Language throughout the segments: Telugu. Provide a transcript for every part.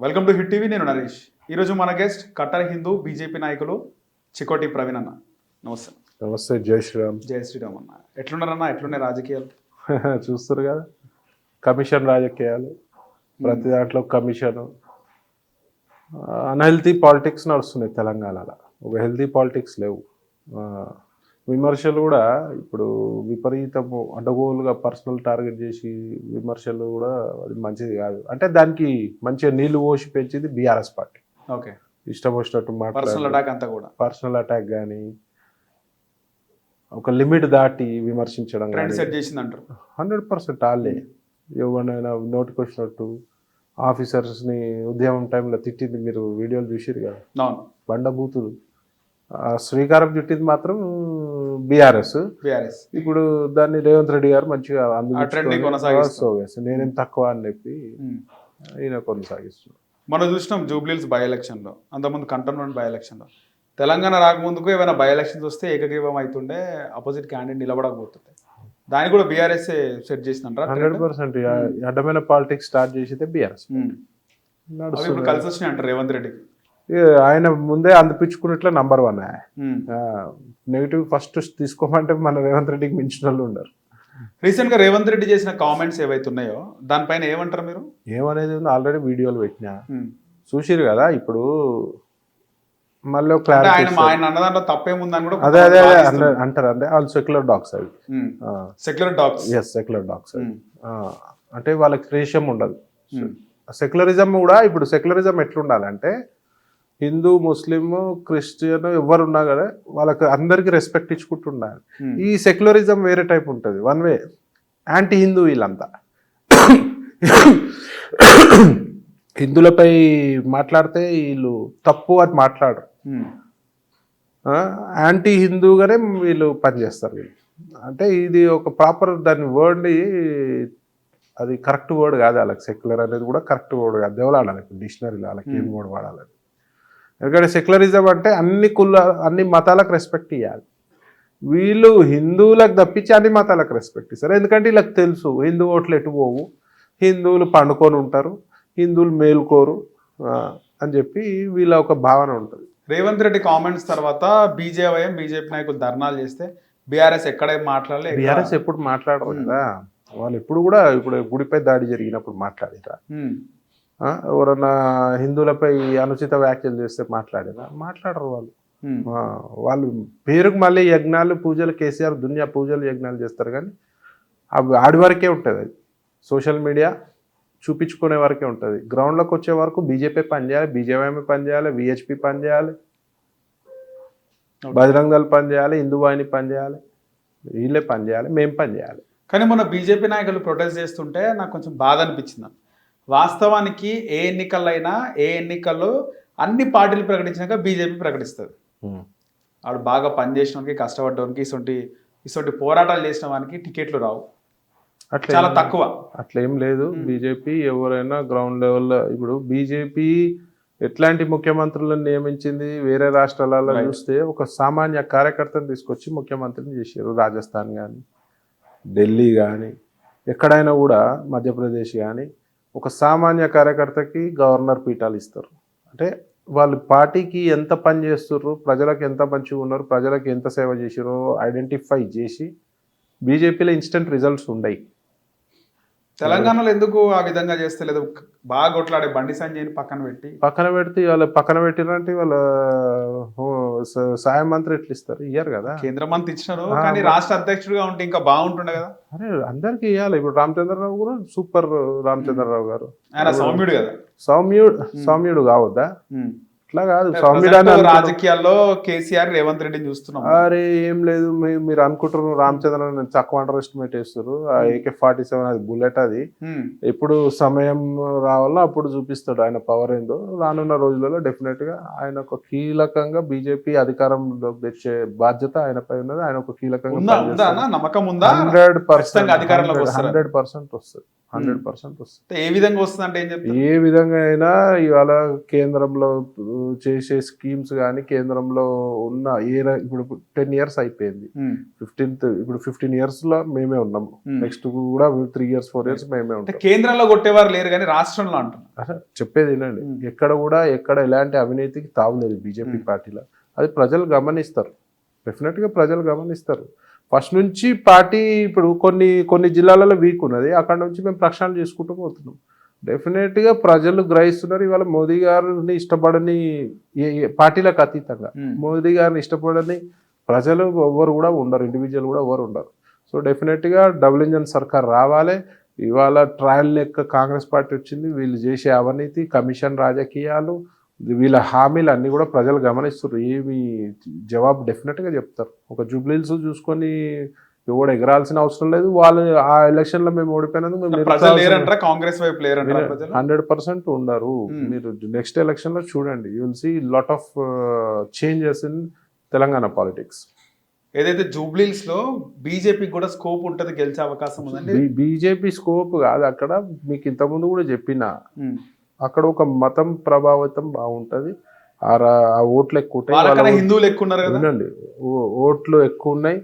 Welcome to hit TV. నేను నరేష్. ఈరోజు మన గెస్ట్ కట్టర్ హిందూ బీజేపీ నాయకులు చికోటి ప్రవీణ్ అన్న. నమస్తే. నమస్తే. జై శ్రీరామ్. జై శ్రీరామ్ అన్న. ఎట్లున్నారన్న? ఎట్లున్నాయి రాజకీయాలు? చూస్తారు కదా, కమిషన్ రాజకీయాలు, ప్రతి దాంట్లో కమిషన్, అన్హెల్తీ పాలిటిక్స్ నడుస్తున్నాయి తెలంగాణలో. ఒక హెల్తీ పాలిటిక్స్ లేవు. విమర్శలు కూడా ఇప్పుడు విపరీతము అడ్డగోలుగా పర్సనల్ టార్గెట్ చేసి విమర్శలు కూడా అది మంచిది కాదు. అంటే దానికి మంచిగా నీళ్లు పోసి పెంచింది బీఆర్ఎస్ పార్టీ. ఓకే, ఇష్టం వచ్చినట్టు పర్సనల్ అటాక్ అంతా కూడా పర్సనల్ అటాక్ కానీ ఒక లిమిట్ దాటి విమర్శించడం సెట్ చేసింది అంటారు. 100% వాళ్ళే ఎవరినైనా నోటికి వచ్చినట్టు ఆఫీసర్స్ని ఉద్యమం టైంలో తిట్టింది మీరు వీడియోలు చూసిరు కదా, బండబూతులు. శ్రీకారం చుట్టింది మాత్రం బీఆర్ఎస్. ఇప్పుడు దాన్ని రేవంత్ రెడ్డి గారు మంచిగా నేనేం తక్కువ అని చెప్పి ఈయన కొనసాగిస్తున్నాడు. మనం చూసినాం జూబ్లీహిల్స్ బై ఎలక్షన్లో, అంతకుముందు కంటోన్మెంట్ బై ఎలక్షన్లో తెలంగాణ రాకముందుకు ఏమైనా బై ఎలక్షన్స్ వస్తే ఏకగ్రీవం అవుతుండే, అపోజిట్ క్యాండిడేట్ నిలబడకపోతుండే. దాన్ని కూడా బీఆర్ఎస్ సెట్ చేసిందంటారా? 100% అడ్డమైన పాలిటిక్స్ స్టార్ట్ చేసేదే బీఆర్ఎస్. కలిసి వచ్చినాయి అంటారు రేవంత్ రెడ్డికి. ఆయన ముందే అందిపించుకున్నట్లే నంబర్ 1. నెగిటివ్ ఫస్ట్ తీసుకోమంటే మన రేవంత్ రెడ్డికి మించిన వాళ్ళు ఉండరు. రీసెంట్ గా రేవంత్ రెడ్డి చేసిన కామెంట్స్ ఏవైతే ఉన్నాయో దానిపైన ఏమంటారు మీరు? ఏమనేది ఆల్రెడీ వీడియోలు పెట్టినా చూసిరు కదా. ఇప్పుడు మళ్ళీ ఆయన అన్నదాంట్లో తప్పేముందని కూడా అదే అదే అంటారు. అంటే వాళ్ళు సెక్యులర్ డాగ్స్ అవి. Secular dogs. Yes, secular dogs అవి. అంటే వాళ్ళకి రేషం ఉండదు. సెక్యులరిజం కూడా ఇప్పుడు సెక్యులరిజం ఎట్లుండాలంటే హిందూ, ముస్లిం, క్రిస్టియన్ ఎవరున్నా కదా వాళ్ళకి అందరికి రెస్పెక్ట్ ఇచ్చుకుంటుండాలి. ఈ సెక్యులరిజం వేరే టైప్ ఉంటుంది, వన్ వే. యాంటీ హిందూ వీళ్ళంతా హిందువులపై మాట్లాడితే వీళ్ళు తప్పు అని మాట్లాడరు, యాంటీ హిందూగానే వీళ్ళు పనిచేస్తారు వీళ్ళు. అంటే ఇది ఒక ప్రాపర్ దాని వర్డ్ని, అది కరెక్ట్ వర్డ్ కాదు వాళ్ళకి. సెక్యులర్ అనేది కూడా కరెక్ట్ వర్డ్ కాదు, దేవలాడాలి డిక్షనరీలో వాళ్ళకి ఏం వర్డ్ వాడాలని. ఎందుకంటే సెక్యులరిజం అంటే అన్ని మతాలకు రెస్పెక్ట్ ఇవ్వాలి. వీళ్ళు హిందువులకు తప్పించి అన్ని మతాలకు రెస్పెక్ట్ ఇస్తారు. ఎందుకంటే వీళ్ళకి తెలుసు హిందూ ఓట్లు ఎటు పోవు, హిందువులు పండుకొని ఉంటారు, హిందువులు మేలుకోరు అని చెప్పి వీళ్ళ ఒక భావన ఉంటుంది. రేవంత్ రెడ్డి కామెంట్స్ తర్వాత బీజేపీ నాయకులు ధర్నాలు చేస్తే బీఆర్ఎస్ ఎక్కడే మాట్లాడలేదు. బీఆర్ఎస్ ఎప్పుడు మాట్లాడరు కదా వాళ్ళు. ఎప్పుడు కూడా ఇప్పుడు గుడిపై దాడి జరిగినప్పుడు మాట్లాడారా? ఎవరన్నా హిందువులపై అనుచిత వ్యాఖ్యలు చేస్తే మాట్లాడరు వాళ్ళు. వాళ్ళు పేరుకు మళ్ళీ యజ్ఞాలు, పూజలు, కేసీఆర్ దునియా పూజలు, యజ్ఞాలు చేస్తారు. కానీ అవి ఆడి వరకే ఉంటుంది. అది సోషల్ మీడియా చూపించుకునే వరకే ఉంటుంది. గ్రౌండ్లోకి వచ్చే వరకు బీజేపీ పనిచేయాలి, బీజేపీ పనిచేయాలి, విహెచ్పి పనిచేయాలి, బజరంగ్ దళ్ పనిచేయాలి, హిందూ వాహిని పనిచేయాలి, వీళ్ళే పనిచేయాలి, మేము పనిచేయాలి. కానీ మొన్న బీజేపీ నాయకులు ప్రొటెస్ట్ చేస్తుంటే నాకు కొంచెం బాధ అనిపించింది. వాస్తవానికి ఏ ఎన్నికల్లో అన్ని పార్టీలు ప్రకటించినాక బీజేపీ ప్రకటిస్తుంది. ఆడు బాగా పనిచేసిన కష్టపడ్డవానికి ఇటువంటి పోరాటాలు చేసిన వానికి టికెట్లు రావు, అట్లా చాలా తక్కువ. అట్లా ఏం లేదు. బీజేపీ ఎవరైనా గ్రౌండ్ లెవెల్లో ఇప్పుడు బీజేపీ ఎట్లాంటి ముఖ్యమంత్రులను నియమించింది వేరే రాష్ట్రాలలో చూస్తే ఒక సామాన్య కార్యకర్తను తీసుకొచ్చి ముఖ్యమంత్రిని చేశారు. రాజస్థాన్ కానీ, ఢిల్లీ కానీ, ఎక్కడైనా కూడా, మధ్యప్రదేశ్ కానీ ఒక సామాన్య కార్యకర్తకి గవర్నర్ పీఠాలు ఇస్తారు. అంటే వాళ్ళు పార్టీకి ఎంత పని చేస్తుర్రు, ప్రజలకు ఎంత మంచిగా ఉన్నారు, ప్రజలకు ఎంత సేవ చేసారో ఐడెంటిఫై చేసి బీజేపీలో ఇన్స్టెంట్ రిజల్ట్స్ ఉన్నాయి. తెలంగాణలో ఎందుకు ఆ విధంగా చేస్తలేదు? బాగా కొట్లాడే బండి సంజయ్ని పక్కన పెడితే వాళ్ళు పక్కన పెట్టినంటే వాళ్ళ సాయం మంత్రి ఎట్లా ఇస్తారు? ఇయ్యారు కదా. కేంద్ర మంత్రి ఇచ్చినారు, కానీ రాష్ట్ర అధ్యక్షుడిగా ఉంటే ఇంకా బాగుంటుండే కదా. అరే అందరికి ఇవ్వాలి. ఇప్పుడు రామచంద్రరావు కూడా సూపర్. రామచంద్రరావు గారు ఆయన సౌమ్యుడు కదా. సౌమ్యుడు కావద్దా? అట్లా కాదు. రాజకీయాల్లో కేసీఆర్ రేవంత్ రెడ్డిని చూస్తున్నాం. అరే ఏం లేదు, మీరు అనుకుంటారు రామచంద్రన్ తక్కువ అండర్ ఎస్టిమేట్ చేస్తారు. AK-47 అది బుల్లెట్. అది ఎప్పుడు సమయం రావాలో అప్పుడు చూపిస్తాడు ఆయన పవర్ ఏందో. రానున్న రోజులలో డెఫినెట్ గా ఆయన ఒక కీలకంగా బీజేపీ అధికారంలో తెచ్చే బాధ్యత ఆయనపై ఉన్నది. ఆయన ఒక కీలకంగా 100% 100% వస్తుంది. 100% వస్తుంది. ఏ విధంగా వస్తుంది అంటే ఏం చెప్తారు? ఏ విధంగా అయినా ఇవాళ కేంద్రంలో చేసే స్కీమ్స్ కానీ కేంద్రంలో ఉన్న ఇప్పుడు 10 years అయిపోయింది. 15 years లో మేమే ఉన్నాము. నెక్స్ట్ కూడా 3 years 4 years మేమే ఉంటాం. కేంద్రంలో కొట్టేవారు లేరు కానీ రాష్ట్రంలో అంటున్నారు. చెప్పేది ఏంటండి, ఎక్కడ ఎలాంటి అవినీతికి తావులేదు బీజేపీ పార్టీలో. అది ప్రజలు గమనిస్తారు, డెఫినెట్గా ప్రజలు గమనిస్తారు. ఫస్ట్ నుంచి పార్టీ ఇప్పుడు కొన్ని జిల్లాలలో వీక్ ఉన్నది, అక్కడ నుంచి మేము ప్రక్షాళన చేసుకుంటూ పోతున్నాం. డెఫినెట్గా ప్రజలు గ్రహిస్తున్నారు. ఇవాళ మోదీ గారిని ఇష్టపడని పార్టీలకు అతీతంగా మోదీ గారిని ఇష్టపడని ప్రజలు ఎవరు కూడా ఉండరు, ఇండివిజువల్ కూడా ఎవరు ఉండరు. సో డెఫినెట్గా డబుల్ ఇంజన్ సర్కార్ రావాలి. ఇవాళ ట్రయల్ లెక్క కాంగ్రెస్ పార్టీ వచ్చింది, వీళ్ళు చేసే అవినీతి, కమిషన్ రాజకీయాలు, వీళ్ళ హామీలు అన్నీ కూడా ప్రజలు గమనిస్తారు. ఏమి జవాబు డెఫినెట్గా చెప్తారు. ఒక జూబ్లీల్స్ చూసుకొని ఎవడు ఎగరాల్సిన అవసరం లేదు. వాళ్ళు ఆ ఎలక్షన్లో మేము ఓడిపోయినందుకు మేము 100% ఉండరు. మీరు నెక్స్ట్ ఎలక్షన్లో చూడండి, you will see lot of changes in Telangana politics. ఏదైతే జూబ్లీస్ లో బీజేపీకి కూడా స్కోప్ ఉంటుంది, గెలిచే అవకాశం ఉందండి. బీజేపీ స్కోప్ కాదు, అక్కడ మీకు ఇంతకుముందు కూడా చెప్పిన అక్కడ ఒక మతం ప్రభావితం బాగుంటది. ఆ ఓట్లు ఎక్కువ ఉంటాయి, హిందువులు ఎక్కువ ఉన్నారు కదండి, ఓట్లు ఎక్కువ ఉన్నాయి.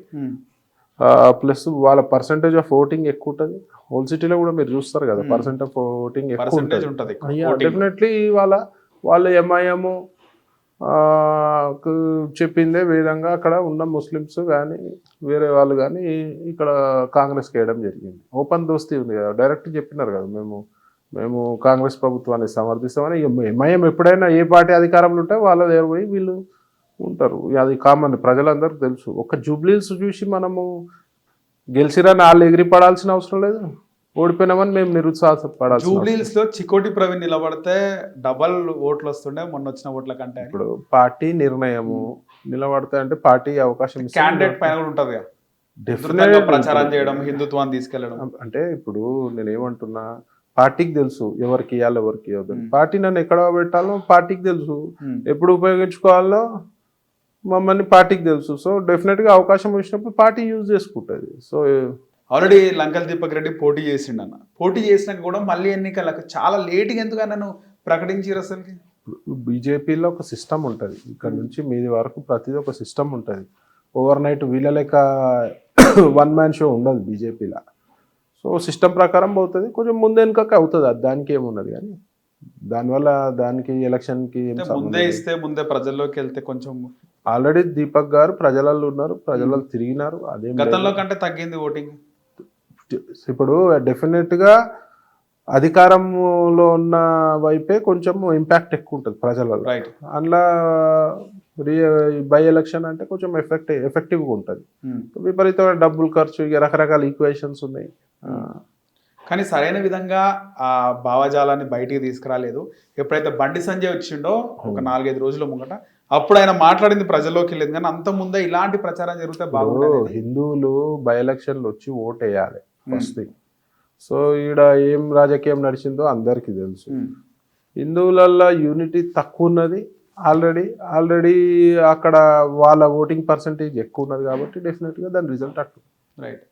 ప్లస్ వాళ్ళ పర్సంటేజ్ ఆఫ్ ఓటింగ్ ఎక్కువ ఉంటుంది. హోల్ సిటీలో కూడా మీరు చూస్తారు కదా, పర్సెంట్ ఆఫ్ ఓటింగ్ ఎక్కువ ఉంటుంది. డెఫినెట్లీ వాళ్ళ ఎంఐఎం చెప్పిందే విధంగా అక్కడ ఉన్న ముస్లిమ్స్ కానీ వేరే వాళ్ళు కానీ ఇక్కడ కాంగ్రెస్కి వేయడం జరిగింది. ఓపెన్ దోస్తీ ఉంది కదా, డైరెక్ట్ చెప్పినారు కదా, మేము కాంగ్రెస్ ప్రభుత్వాన్ని సమర్థిస్తామని. ఎంఐఎం ఎప్పుడైనా ఏ పార్టీ అధికారంలో ఉంటే వాళ్ళ దగ్గర పోయి వీళ్ళు ఉంటారు. అది కామన్, ప్రజలందరికీ తెలుసు. ఒక జూబ్లీల్స్ చూసి మనము గెలిచిరని వాళ్ళు ఎగిరిపడాల్సిన అవసరం లేదు, ఓడిపోయినామని మేము నిరుత్సాహపడాలి. జూబ్లీల్స్ లో చికోటి ప్రవీణ్ నిలబడితే డబల్ ఓట్లు వస్తుండే మొన్న వచ్చిన ఓట్ల కంటే. ఇప్పుడు పార్టీ నిర్ణయము నిలబడతా అంటే పార్టీ అవకాశం క్యాండిడేట్ పైన కూడా ఉంటుంది కదా, డెఫినెట్గా ప్రచారం చేయడం, హిందుత్వాన్ని తీసుకెళ్లడం. అంటే ఇప్పుడు నేనేమంటున్నా, పార్టీకి తెలుసు ఎవరికి ఇవ్వాలి ఎవరికి ఇవ్వదు. పార్టీ నన్ను ఎక్కడ పెట్టాలో పార్టీకి తెలుసు, ఎప్పుడు ఉపయోగించుకోవాలో మమ్మల్ని పార్టీకి తెలుసు. సో డెఫినెట్గా అవకాశం వచ్చినప్పుడు పార్టీ యూజ్ చేసుకుంటుంది. సో ఆల్రెడీ లంకల్ దీపక్ రెడ్డి పోటీ చేసిండన్న, పోటీ చేసినాక కూడా మళ్ళీ ఎన్నికలకు చాలా లేట్గా ఎందుకు నన్ను ప్రకటించారు అసలుకి? బీజేపీలో ఒక సిస్టమ్ ఉంటుంది, ఇక్కడ నుంచి మీది వరకు ప్రతిదీ ఒక సిస్టమ్ ఉంటుంది. ఓవర్ నైట్ వీళ్ళ లెక్క 1 man షో ఉండదు బీజేపీలో. సో సిస్టమ్ ప్రకారం పోతుంది, కొంచెం ముందు వెనుకకి అవుతుంది, అది దానికి ఏమున్నది. కానీ దానివల్ల దానికి ఎలక్షన్కి ముందే ఇస్తే ముందే ప్రజల్లోకి వెళ్తే కొంచెం. ఆల్రెడీ దీపక్ గారు ప్రజలలో ఉన్నారు, ప్రజలలో తిరిగినారు. అదే గతంలో కంటే తగ్గింది ఓటింగ్. ఇప్పుడు డెఫినెట్గా అధికారంలో ఉన్న వైపే కొంచెం ఇంపాక్ట్ ఎక్కువ ఉంటుంది ప్రజలలో. అందులో బై ఎలక్షన్ అంటే కొంచెం ఎఫెక్టివ్గా ఉంటుంది. విపరీతమైన డబ్బులు ఖర్చు, రకరకాల ఈక్వేషన్స్ ఉన్నాయి. కానీ సరైన విధంగా ఆ భావజాలాన్ని బయటికి తీసుకురాలేదు. ఎప్పుడైతే బండి సంజయ్ వచ్చిండో ఒక 4-5 రోజుల ముంగట, అప్పుడు ఆయన మాట్లాడింది ప్రజల్లోకి వెళ్ళింది. కానీ అంత ముందే ఇలాంటి ప్రచారం జరిగితే బాగుంటుంది. హిందువులు బై ఎలక్షన్లు వచ్చి ఓట్ వేయాలి ఫస్ట్ థింగ్. సో ఈడ ఏం రాజకీయం నడిచిందో అందరికీ తెలుసు. హిందువులలో యూనిటీ తక్కువ ఉన్నది. ఆల్రెడీ అక్కడ వాళ్ళ ఓటింగ్ పర్సంటేజ్ ఎక్కువ ఉన్నది కాబట్టి డెఫినెట్గా దాని రిజల్ట్ అట్టు. రైట్.